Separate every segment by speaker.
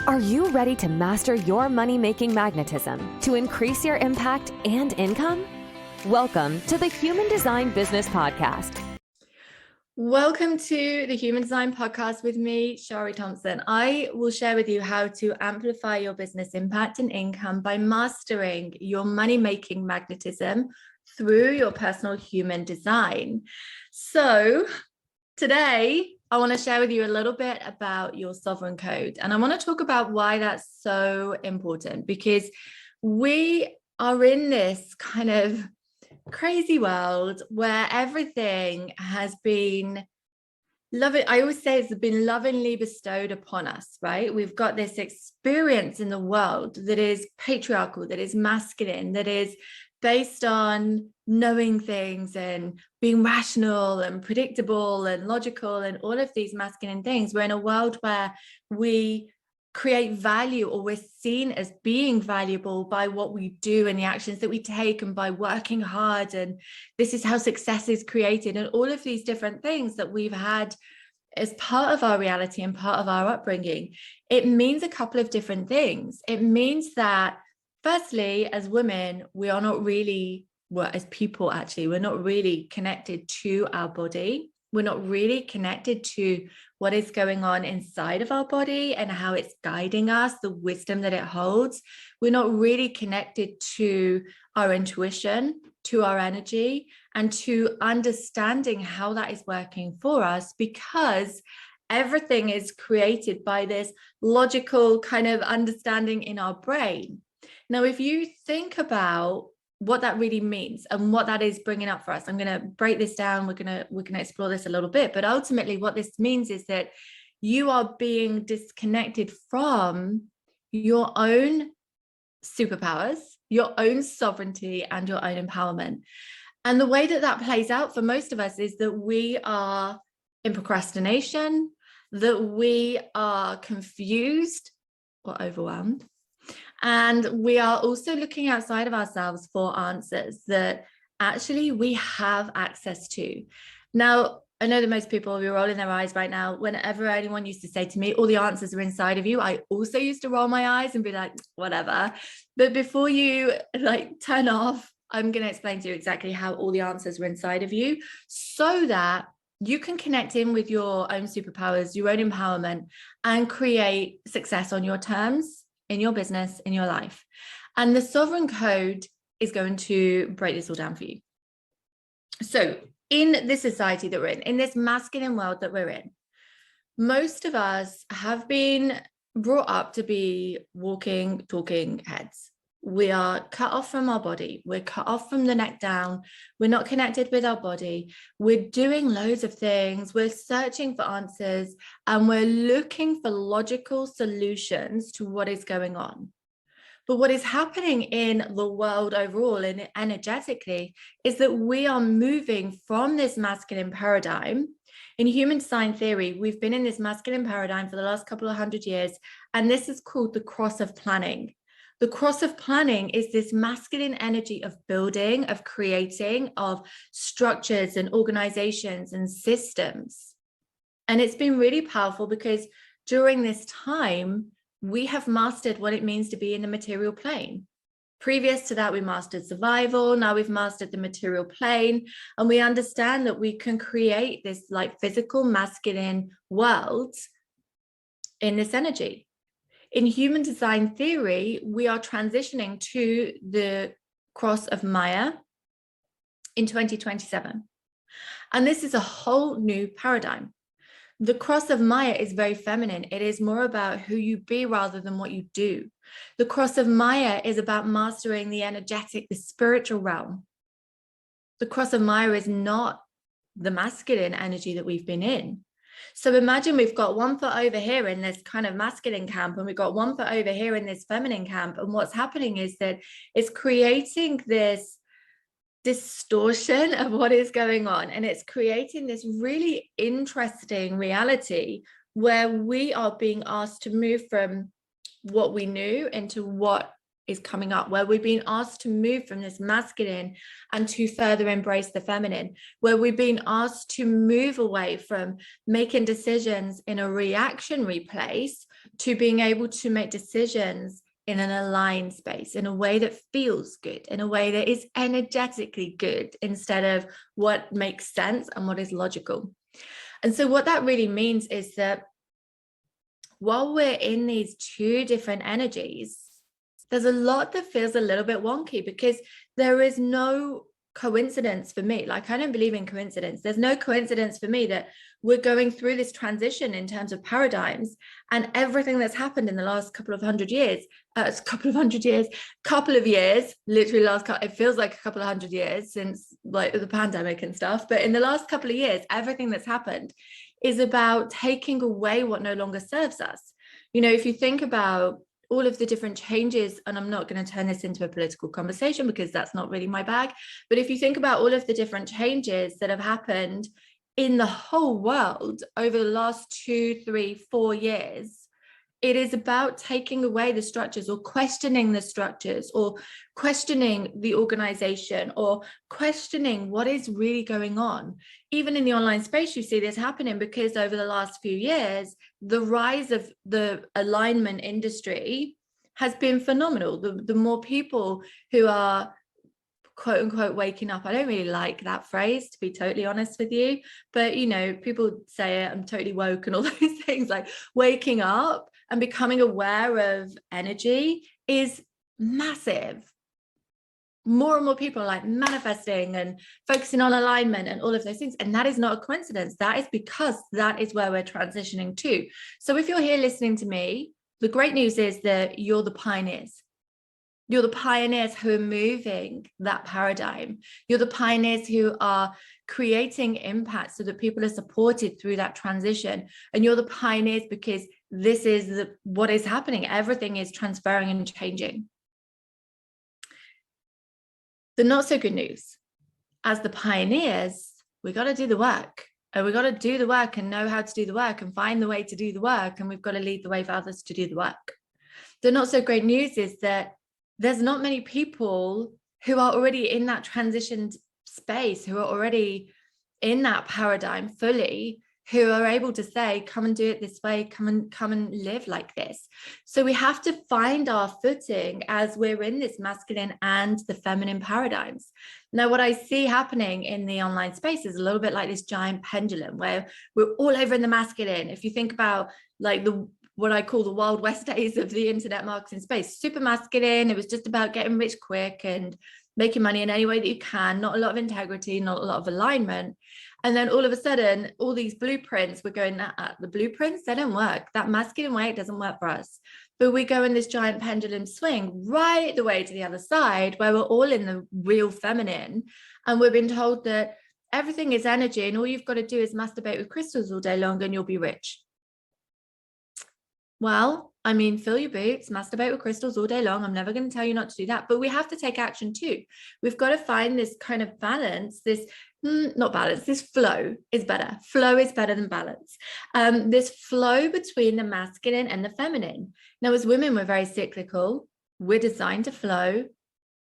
Speaker 1: Are you ready to master your money-making magnetism to increase your impact and income? Welcome to the Human Design Business Podcast.
Speaker 2: Welcome to the Human Design Podcast with me, Shari Thompson. I will share with you how to amplify your business impact and income by mastering your money-making magnetism through your personal human design. So today, I want to share with you a little bit about your sovereign code. And I want to talk about why that's so important, because we are in this kind of crazy world where everything has been I always say it's been lovingly bestowed upon us, right? We've got this experience in the world that is patriarchal, that is masculine, that is based on knowing things and being rational and predictable and logical and all of these masculine things. We're in a world where we create value, or we're seen as being valuable by what we do and the actions that we take and by working hard. And this is how success is created, and all of these different things that we've had as part of our reality and part of our upbringing. It means a couple of different things. It means that firstly, as women, we are not really, well, as people actually, we're not really connected to our body. We're not really connected to what is going on inside of our body and how it's guiding us, the wisdom that it holds. We're not really connected to our intuition, to our energy, and to understanding how that is working for us, because everything is created by this logical kind of understanding in our brain. Now, if you think about what that really means and what that is bringing up for us, I'm going to break this down. We're going to explore this a little bit, but ultimately what this means is that you are being disconnected from your own superpowers, your own sovereignty, and your own empowerment. And the way that that plays out for most of us is that we are in procrastination, that we are confused or overwhelmed. And we are also looking outside of ourselves for answers that actually we have access to. Now, I know that most people will be rolling their eyes right now. Whenever anyone used to say to me, all the answers are inside of you, I also used to roll my eyes and be like, whatever. But before you turn off, I'm going to explain to you exactly how all the answers are inside of you, so that you can connect in with your own superpowers, your own empowerment, and create success on your terms, in your business, in your life. And the sovereign code is going to break this all down for you. So in this society that we're in this masculine world that we're in, most of us have been brought up to be walking, talking heads. We are cut off from our body. We're cut off from the neck down. We're not connected with our body. We're doing loads of things. We're searching for answers, and we're looking for logical solutions to what is going on. But what is happening in the world overall and energetically is that we are moving from this masculine paradigm. In human design theory, we've been in this masculine paradigm for the last couple of 100 years, and this is called the cross of planning. The cross of planning is this masculine energy of building, of creating, of structures and organizations and systems. And it's been really powerful because during this time, we have mastered what it means to be in the material plane. Previous to that, we mastered survival. Now we've mastered the material plane, and we understand that we can create this physical masculine world in this energy. In human design theory, we are transitioning to the cross of Maya in 2027. And this is a whole new paradigm. The cross of Maya is very feminine. It is more about who you be rather than what you do. The cross of Maya is about mastering the energetic, the spiritual realm. The cross of Maya is not the masculine energy that we've been in. So imagine we've got one foot over here in this kind of masculine camp, and we've got one foot over here in this feminine camp. And what's happening is that it's creating this distortion of what is going on. And it's creating this really interesting reality where we are being asked to move from what we knew into what is coming up, where we've been asked to move from this masculine and to further embrace the feminine, where we've been asked to move away from making decisions in a reactionary place to being able to make decisions in an aligned space, in a way that feels good, in a way that is energetically good, instead of what makes sense and what is logical. And so what that really means is that while we're in these two different energies, there's a lot that feels a little bit wonky, because there is no coincidence for me. Like, I don't believe in coincidence. There's no coincidence for me that we're going through this transition in terms of paradigms, and everything that's happened in the last couple of years, literally it feels like a couple of hundred years since like the pandemic and stuff. But in the last couple of years, everything that's happened is about taking away what no longer serves us. You know, if you think about all of the different changes, and I'm not going to turn this into a political conversation because that's not really my bag, but if you think about all of the different changes that have happened in the whole world over the last 2, 3, 4 years, it is about taking away the structures, or questioning the structures, or questioning the organization, or questioning what is really going on. Even in the online space, you see this happening, because over the last few years, the rise of the alignment industry has been phenomenal. The more people who are quote unquote waking up. I don't really like that phrase, to be totally honest with you, but you know, people say it, I'm totally woke and all those things. Like, waking up and becoming aware of energy is massive. More and more people are like manifesting and focusing on alignment and all of those things, and that is not a coincidence. That is because that is where we're transitioning to. So if you're here listening to me, the great news is that you're the pioneers. You're the pioneers who are moving that paradigm. You're the pioneers who are creating impact so that people are supported through that transition. And you're the pioneers because this is what is happening. Everything is transferring and changing. The not so good news, as the pioneers, we got to do the work. And we got to do the work and know how to do the work and find the way to do the work. And we've got to lead the way for others to do the work. The not so great news is that there's not many people who are already in that transitioned space, who are already in that paradigm fully, who are able to say, come and do it this way, come and live like this. So we have to find our footing as we're in this masculine and the feminine paradigms. Now, what I see happening in the online space is a little bit like this giant pendulum, where we're all over in the masculine. If you think about like what I call the Wild West days of the internet marketing space, super masculine. It was just about getting rich quick and making money in any way that you can, not a lot of integrity, not a lot of alignment. And then all of a sudden, all these blueprints, we're going, the blueprints, they don't work. That masculine way, it doesn't work for us. But we go in this giant pendulum swing right the way to the other side, where we're all in the real feminine. And we've been told that everything is energy, and all you've got to do is masturbate with crystals all day long and you'll be rich. Well, I mean, fill your boots, masturbate with crystals all day long. I'm never going to tell you not to do that, but we have to take action too. We've got to find this kind of balance, this flow is better. Flow is better than balance. This flow between the masculine and the feminine. Now, as women, we're very cyclical. We're designed to flow,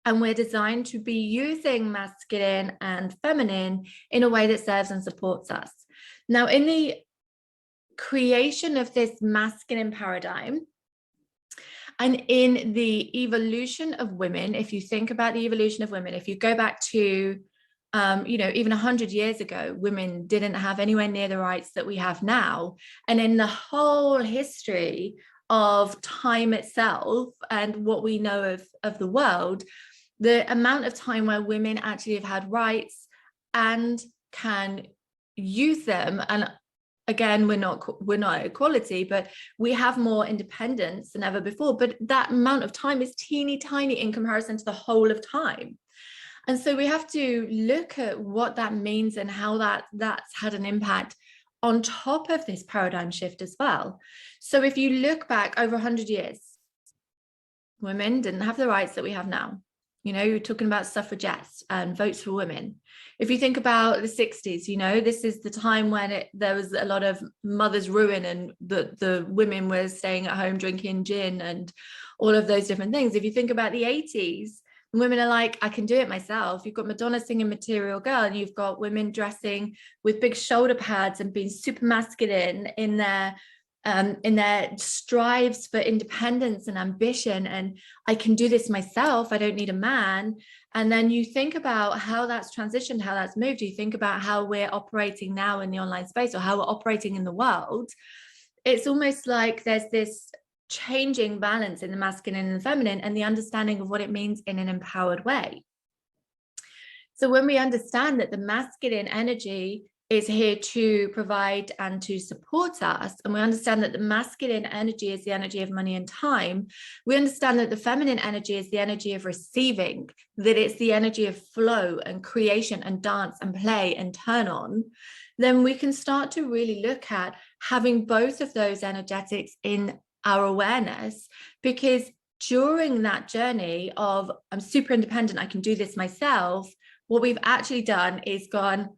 Speaker 2: and we're designed to be using masculine and feminine in a way that serves and supports us. Now, in the creation of this masculine paradigm, and in the evolution of women, if you think about the evolution of women, if you go back to even 100 years ago, women didn't have anywhere near the rights that we have now. And in the whole history of time itself and what we know of the world, the amount of time where women actually have had rights and can use them, and again, we're not equality, but we have more independence than ever before. But that amount of time is teeny tiny in comparison to the whole of time. And so we have to look at what that means and how that's had an impact on top of this paradigm shift as well. So if you look back over 100 years, women didn't have the rights that we have now. You know, you're talking about suffragettes and votes for women. If you think about the 60s, this is the time when there was a lot of mother's ruin, and the women were staying at home drinking gin and all of those different things. If you think about the 80s, women are like, I can do it myself. You've got Madonna singing Material Girl, and you've got women dressing with big shoulder pads and being super masculine in their in their strives for independence and ambition, and I can do this myself, I don't need a man. And then you think about how that's transitioned, how that's moved. You think about how we're operating now in the online space, or how we're operating in the world. It's almost like there's this changing balance in the masculine and the feminine, and the understanding of what it means in an empowered way. So when we understand that the masculine energy is here to provide and to support us, and we understand that the masculine energy is the energy of money and time, we understand that the feminine energy is the energy of receiving, that it's the energy of flow and creation and dance and play and turn on, then we can start to really look at having both of those energetics in our awareness. Because during that journey of I'm super independent, I can do this myself, what we've actually done is gone,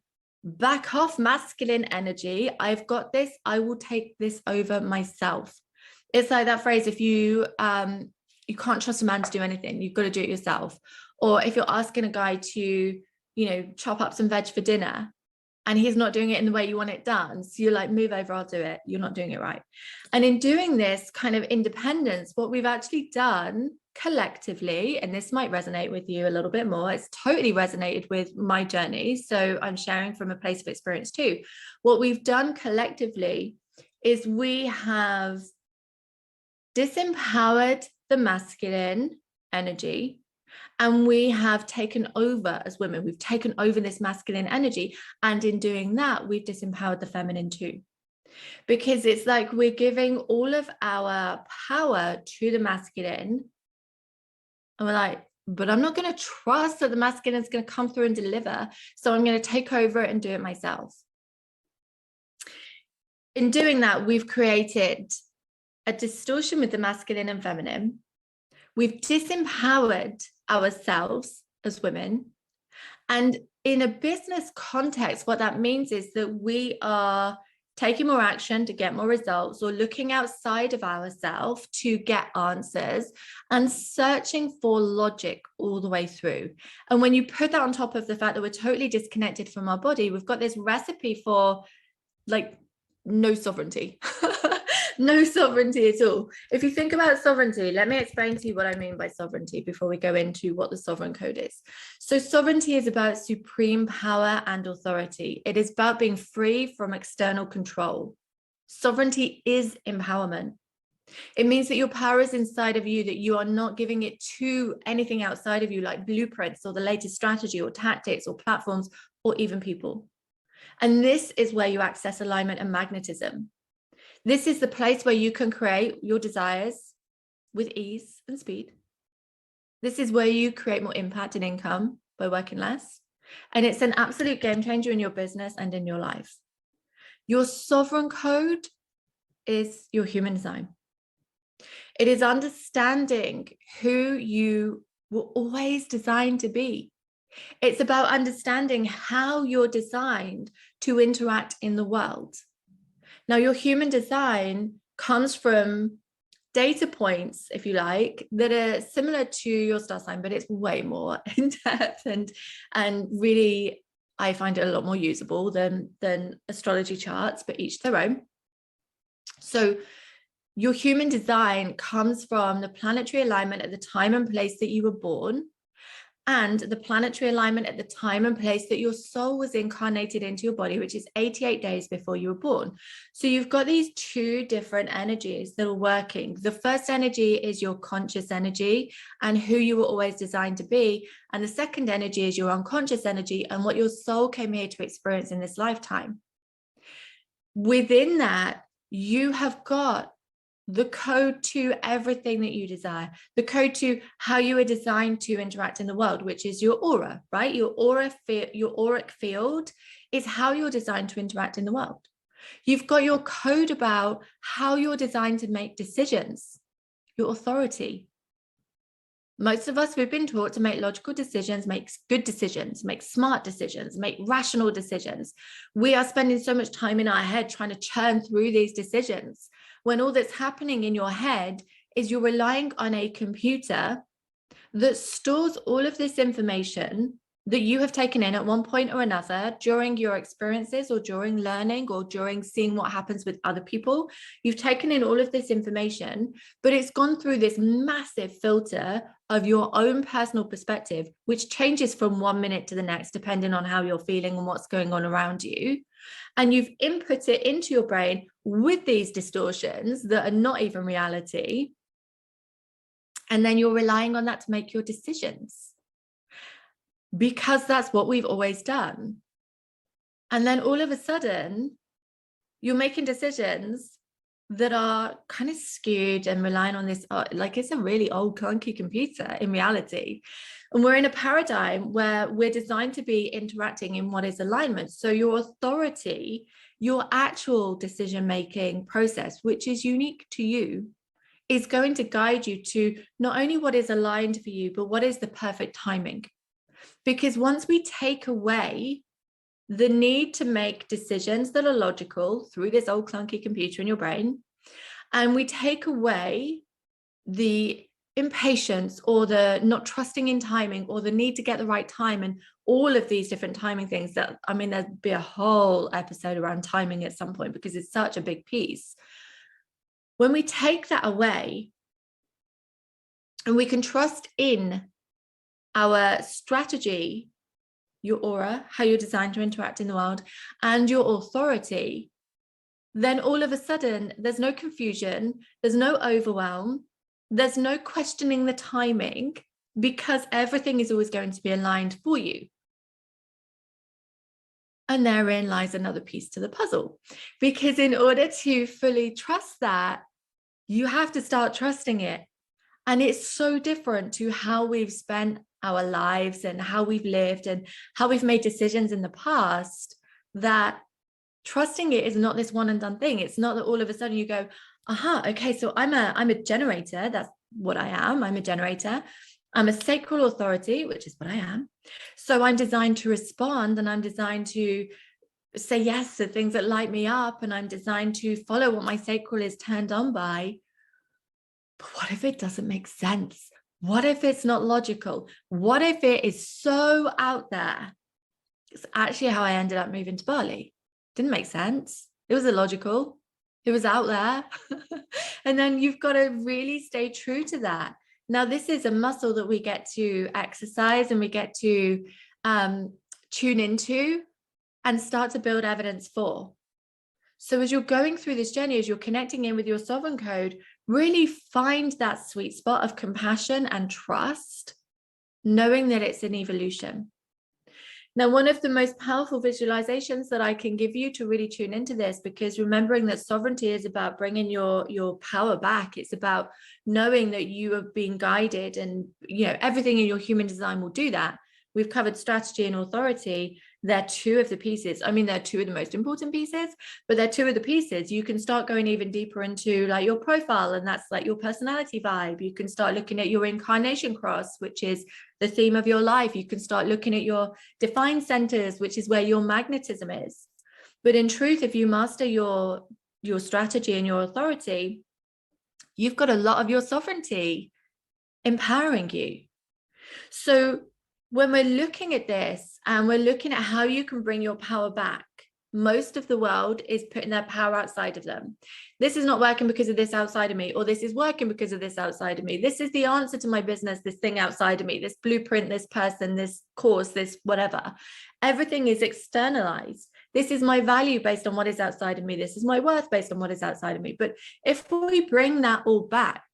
Speaker 2: back off masculine energy. I've got this. I will take this over myself. It's like that phrase, if you can't trust a man to do anything, you've got to do it yourself. Or if you're asking a guy to, chop up some veg for dinner and he's not doing it in the way you want it done, so you're like, move over, I'll do it. You're not doing it right. And in doing this kind of independence, what we've actually done collectively, and this might resonate with you a little bit more, it's totally resonated with my journey, so I'm sharing from a place of experience too. What we've done collectively is we have disempowered the masculine energy, and we have taken over as women. We've taken over this masculine energy, and in doing that, we've disempowered the feminine too. Because it's like we're giving all of our power to the masculine, and we're like, but I'm not going to trust that the masculine is going to come through and deliver, so I'm going to take over it and do it myself. In doing that, we've created a distortion with the masculine and feminine. We've disempowered ourselves as women. And in a business context, what that means is that we are taking more action to get more results, or looking outside of ourselves to get answers, and searching for logic all the way through. And when you put that on top of the fact that we're totally disconnected from our body, we've got this recipe for like no sovereignty. No sovereignty at all. If you think about sovereignty, let me explain to you what I mean by sovereignty before we go into what the sovereign code is. So sovereignty is about supreme power and authority. It is about being free from external control. Sovereignty is empowerment. It means that your power is inside of you, that you are not giving it to anything outside of you, like blueprints or the latest strategy or tactics or platforms or even people. And this is where you access alignment and magnetism. This is the place where you can create your desires with ease and speed. This is where you create more impact and income by working less. And it's an absolute game changer in your business and in your life. Your sovereign code is your human design. It is understanding who you were always designed to be. It's about understanding how you're designed to interact in the world. Now, your human design comes from data points, if you like, that are similar to your star sign, but it's way more in depth, and really, I find it a lot more usable than astrology charts, but each their own. So your human design comes from the planetary alignment at the time and place that you were born, and the planetary alignment at the time and place that your soul was incarnated into your body, which is 88 days before you were born. So you've got these two different energies that are working. The first energy is your conscious energy and who you were always designed to be. And the second energy is your unconscious energy and what your soul came here to experience in this lifetime. Within that, you have got the code to everything that you desire, the code to how you are designed to interact in the world, which is your aura, right? Your auric field is how you're designed to interact in the world. You've got your code about how you're designed to make decisions, your authority. Most of us, we've been taught to make logical decisions, make good decisions, make smart decisions, make rational decisions. We are spending so much time in our head trying to churn through these decisions, when all that's happening in your head is you're relying on a computer that stores all of this information that you have taken in at one point or another during your experiences or during learning or during seeing what happens with other people. You've taken in all of this information, but it's gone through this massive filter of your own personal perspective, which changes from 1 minute to the next, depending on how you're feeling and what's going on around you. And you've input it into your brain with these distortions that are not even reality. And then you're relying on that to make your decisions, because that's what we've always done. And then all of a sudden, you're making decisions that are kind of skewed and relying on this, like it's a really old clunky computer in reality. And we're in a paradigm where we're designed to be interacting in what is alignment. So your authority, your actual decision-making process, which is unique to you, is going to guide you to not only what is aligned for you, but what is the perfect timing. Because once we take away the need to make decisions that are logical through this old clunky computer in your brain, and we take away the impatience or the not trusting in timing or the need to get the right time and all of these different timing things that, I mean, there'd be a whole episode around timing at some point because it's such a big piece. When we take that away and we can trust in our strategy, your aura, how you're designed to interact in the world, and your authority, then all of a sudden there's no confusion, there's no overwhelm, there's no questioning the timing, because everything is always going to be aligned for you. And therein lies another piece to the puzzle, because in order to fully trust that, you have to start trusting it. And it's so different to how we've spent our lives and how we've lived and how we've made decisions in the past, that trusting it is not this one and done thing. It's not that all of a sudden you go, okay, so I'm a generator. That's what I am. I'm a generator. I'm a sacral authority, which is what I am. So I'm designed to respond, and I'm designed to say yes to things that light me up, and I'm designed to follow what my sacral is turned on by. But what if it doesn't make sense? What if it's not logical? What if it is so out there? It's actually how I ended up moving to Bali. Didn't make sense. It was illogical. It was out there. And then you've got to really stay true to that. Now, this is a muscle that we get to exercise and we get to tune into and start to build evidence for. So as you're going through this journey, as you're connecting in with your sovereign code, really find that sweet spot of compassion and trust, knowing that it's an evolution. Now, one of the most powerful visualizations that I can give you to really tune into this, because remembering that sovereignty is about bringing your power back. It's about knowing that you are being guided, and everything in your human design will do that. We've covered strategy and authority. They're two of the pieces. I mean, they're two of the most important pieces, but they're two of the pieces. You can start going even deeper into like your profile, and that's like your personality vibe. You can start looking at your incarnation cross, which is the theme of your life. You can start looking at your defined centers, which is where your magnetism is. But in truth, if you master your strategy and your authority, you've got a lot of your sovereignty empowering you. So when we're looking at this and we're looking at how you can bring your power back, most of the world is putting their power outside of them. This is not working because of this outside of me, or this is working because of this outside of me. This is the answer to my business, this thing outside of me, this blueprint, this person, this course, this whatever. Everything is externalized. This is my value based on what is outside of me. This is my worth based on what is outside of me. But if we bring that all back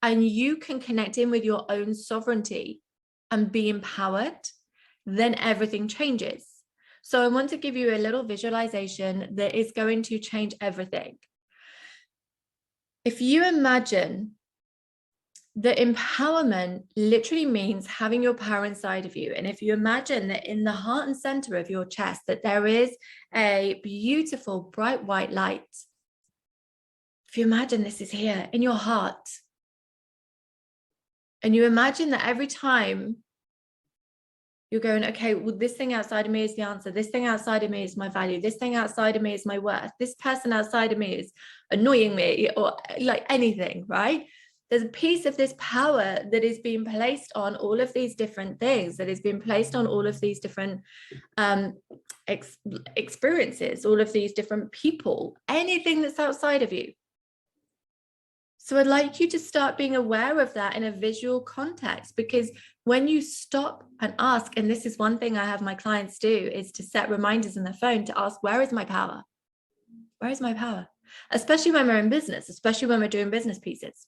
Speaker 2: and you can connect in with your own sovereignty and be empowered, then everything changes. So I want to give you a little visualization that is going to change everything. If you imagine that empowerment literally means having your power inside of you, and if you imagine that in the heart and center of your chest, that there is a beautiful bright white light. If you imagine this is here in your heart, and you imagine that every time you're going, okay, well, this thing outside of me is the answer. This thing outside of me is my value. This thing outside of me is my worth. This person outside of me is annoying me, or like anything, right? There's a piece of this power that is being placed on all of these different things, that is being placed on all of these different experiences, all of these different people, anything that's outside of you. So I'd like you to start being aware of that in a visual context, because when you stop and ask, and this is one thing I have my clients do, is to set reminders in their phone to ask, where is my power? Where is my power? Especially when we're in business, especially when we're doing business pieces.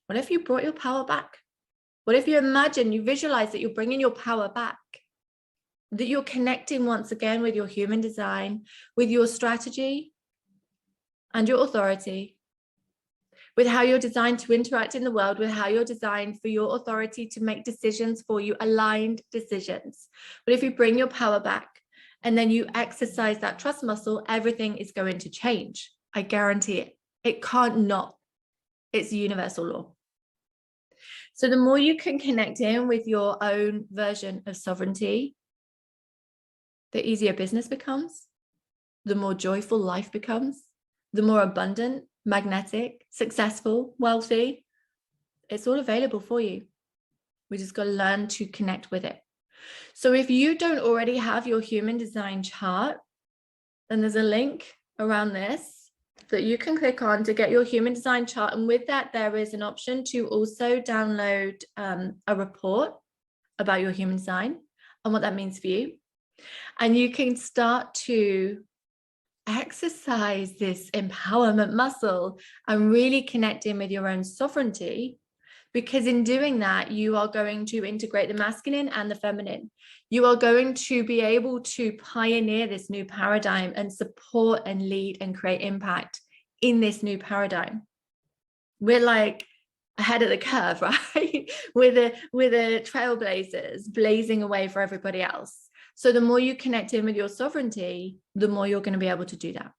Speaker 2: What if you brought your power back? What if you imagine, you visualize that you're bringing your power back, that you're connecting once again with your human design, with your strategy and your authority, with how you're designed to interact in the world, with how you're designed for your authority to make decisions for you, aligned decisions. But if you bring your power back and then you exercise that trust muscle, everything is going to change. I guarantee it. It can't not. It's a universal law. So the more you can connect in with your own version of sovereignty, the easier business becomes, the more joyful life becomes, the more abundant, magnetic, successful, wealthy. It's all available for you. We just got to learn to connect with it. So if you don't already have your human design chart, then there's a link around this that you can click on to get your human design chart. And with that, there is an option to also download a report about your human design and what that means for you. And you can start to exercise this empowerment muscle and really connect in with your own sovereignty, because in doing that, you are going to integrate the masculine and the feminine. You are going to be able to pioneer this new paradigm and support and lead and create impact in this new paradigm. We're like ahead of the curve, right? We're the trailblazers blazing a way for everybody else. So the more you connect in with your sovereignty, the more you're going to be able to do that.